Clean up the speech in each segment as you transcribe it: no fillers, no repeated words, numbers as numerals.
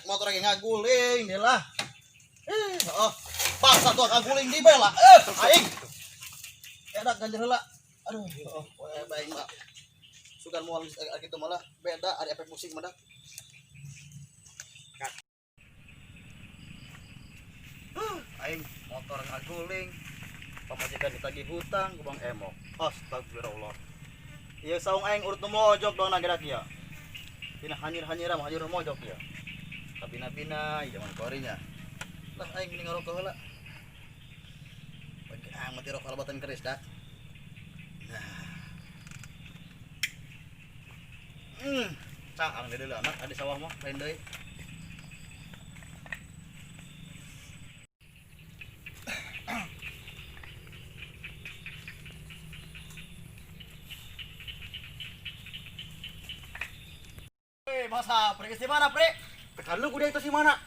motor lagi ngaguling dia lah. Paksa tuh ngaguling di bela. Aing. Edak ganjil heula. Aduh, baik Mbak. Sugan moal kitu malah beda ada efek musik mah. Aing motor ngaguling. Pamajikan ditagih hutang ku Bang Emok. Astagfirullah. Ieu saung aing urut nu mojok dong nagadak ieu. Tina hanyir-hanyira mah hanyir mojok ieu. Kabina-bina ieu mah korinya. Lah aing gini ngarokok heula. Bagi amat rokok kalebatan keris dah. Nah. Caang deui anak adi sawah mah lain deui. Masa Pri di mana, Pri? Tekan lu kudu itu si mana?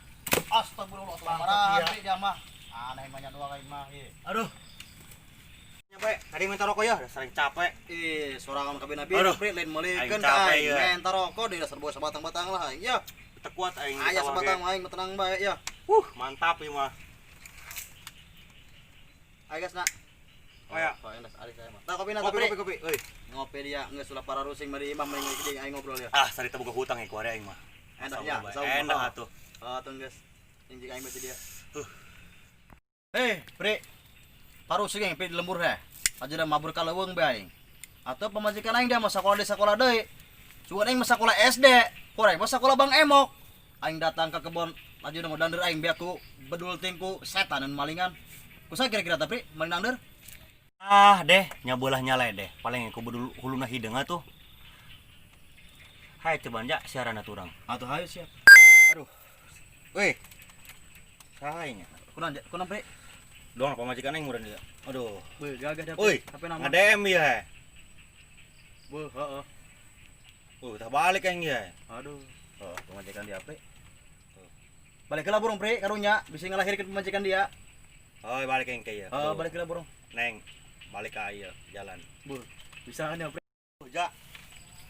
Astagfirullah, parah Pri dia mah. Aneh mah doang aing mah ieu. Aduh. Nyampe, tadi minta rokok ya, udah sering capek. Sorangan kabina-bina Pri lain meulikeun ka aing. Minta rokok di dasar boy sabatang-batang lah aing ya. Teu kuat aing. Aya sabatang aing tenang bae ya. Mantap ieu mah. Ayo guys nak. Oh ya, enak ari saya mah. Tah kopi na kopi. Euy. Ngopi dia geus ulah para rusing mari imam mending gede aing ngobrol ya. Sari teu boga hutang ya ku ari aing mah. Enak ya, enak atuh. Tuh guys. Injing aing beti dia. Pri. Parusing yang pi di lembur heh. Aja mabur ka leuweung bae aing. Atuh pamajikan aing dia mah sakola di sakola deui. Sugan aing mah sakola SD. Koreng mah sakola Bang Emok. Aing datang ke kebon aja udah dandir aing biaku bedul tingku setan dan malingan. Kusaha kira-kira teh Pri, maling dandir? Deh, nyabolah nyale deh. Paling aku bedul huluna hideung atuh. Hai coba anja siaran aturang. Atuh hayu siap. Aduh. Weh. Saing. Kunam Pri. Doang pamajikan aing meureun dia. Aduh. Beuh gagah dah. Euy, HP nama. ADM ya. Beuh, heeh. Tah balik aing ya. Aduh. Pemajikan dia Pri. Balik heula burung Pri karunya bisa ngalahirkeun pemajikan dia. Balik aing ke ieu. Balik heula burung. Neng, balik ka ieu jalan. Beuh. Bisa kan ya Pri? Ja.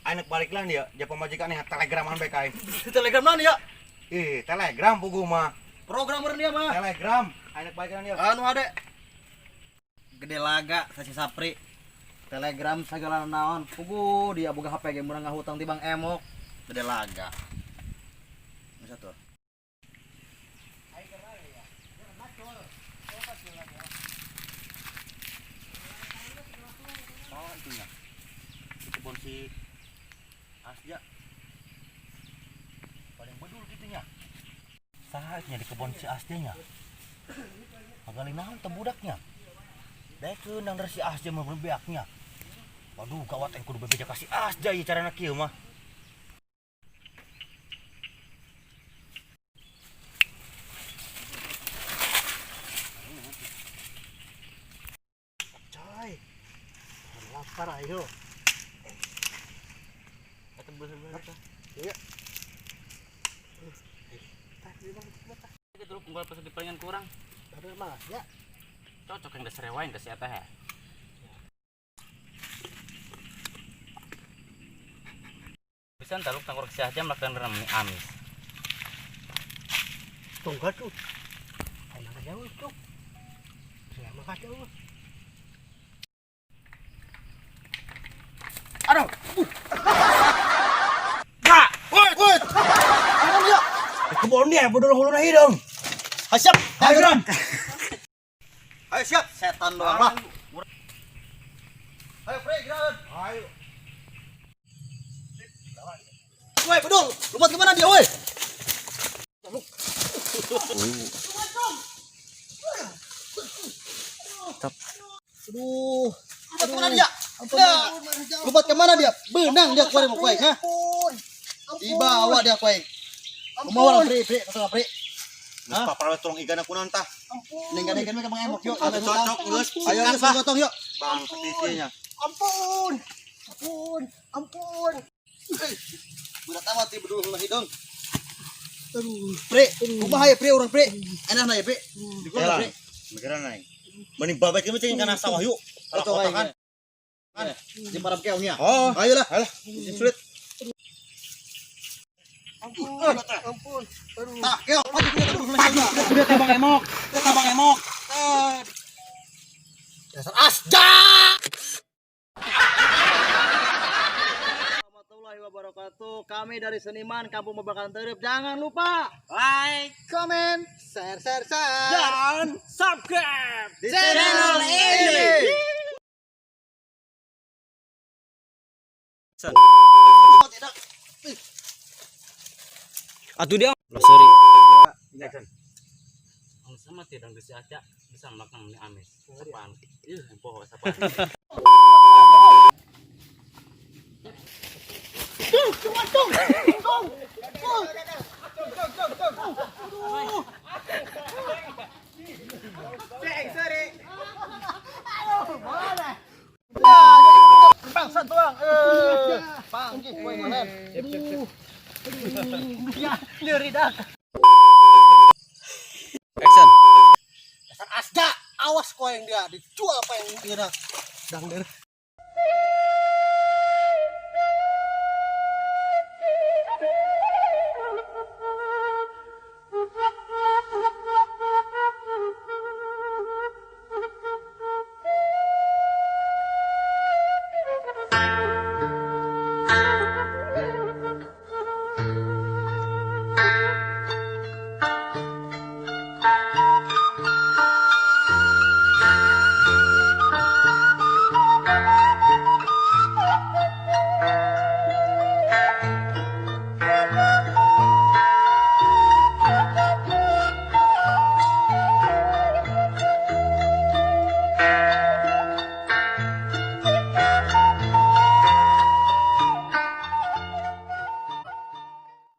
Anak balik lah dia, ja pamajikan nih telegraman bae ka aing. Telegram mana ya? Telegram pugu mah. Program meureun dia mah. Telegram, anak balik lah dia. Anu ade. Gede laga sa si Sapri. Telegram segala naon. Pugu dia boga HP ge murang ngahutang ti Bang Emok. Gede laga. Masa tuh. Itunya. Di kebun si Asja. Paling bedul gitunya. Saatnya di kebun si Asjanya. Magaling naon teh budaknya. Daekeun nang dari si Asja mah bebeaknya. Waduh, gawat aing kudu bebeja ka si Asja ieu carana kieu mah. Coy. Lapar ayo. Atuh bener-bener. Iya. Gitu lu unggal pas dipalingan kurang. Ada mah ya. Cocok yang dasar rewain ke si eta he. Bisa taluk tangkur si aja melakukan rem amis. Tunggal tuh. Ayo ka jauh tuh. Saya mah ka jauh. Aduh. Woi. Ano dia? Kebon dia bodol huluna hideung. Siap. Ayo Ron. Ayo siap. Setan doang lah. Ayo Pri, gerakan. Ayo. Woi, bedul. Lumpat kemana dia, woi? Aduh. Lumpat kemana dia? Lumpat kemana dia? Benang dia kuarin mau kuain, ha? Dibawa dia kuain. Kumaha Pri, kata Pri. Geus paparawe tolong igana kunaon tah? Ninggan-ninggan mereka mengemok yuk. Atuh cocok geus. Ayo geus gotong yuk. Bang petisinya. Ampun. Budak amat ti bedul lah hidung. Aduh, Pri, kumaha ya Pri urang Pri? Enak na ya Pri? Dikumaha Pri? Mikiran naik. Mending babek ieu cing kana sawah yuk. Atuh kan. Di parab keongnya. Oh, Ayolah. alah. Sulit. Ampun. Aduh. Tak, yo, maju kita terus lagi. Udah tabang emok. Dasar asja. Warahmatullahi wabarakatuh. Kami dari Seniman Kampung Babakan Terep. Jangan lupa Like, comment, share. Dan subscribe di channel ini. Tidak. Atuh dia. Lo sorry. Ang sama tidak si Aca bisa makan ni amis. Sapaan. Ih, poho sapaan. Bangsa tuang. Panggil kowe malen. Action. Dasar asja. Awas kau yang dia dijual apa yang dia. Dangder.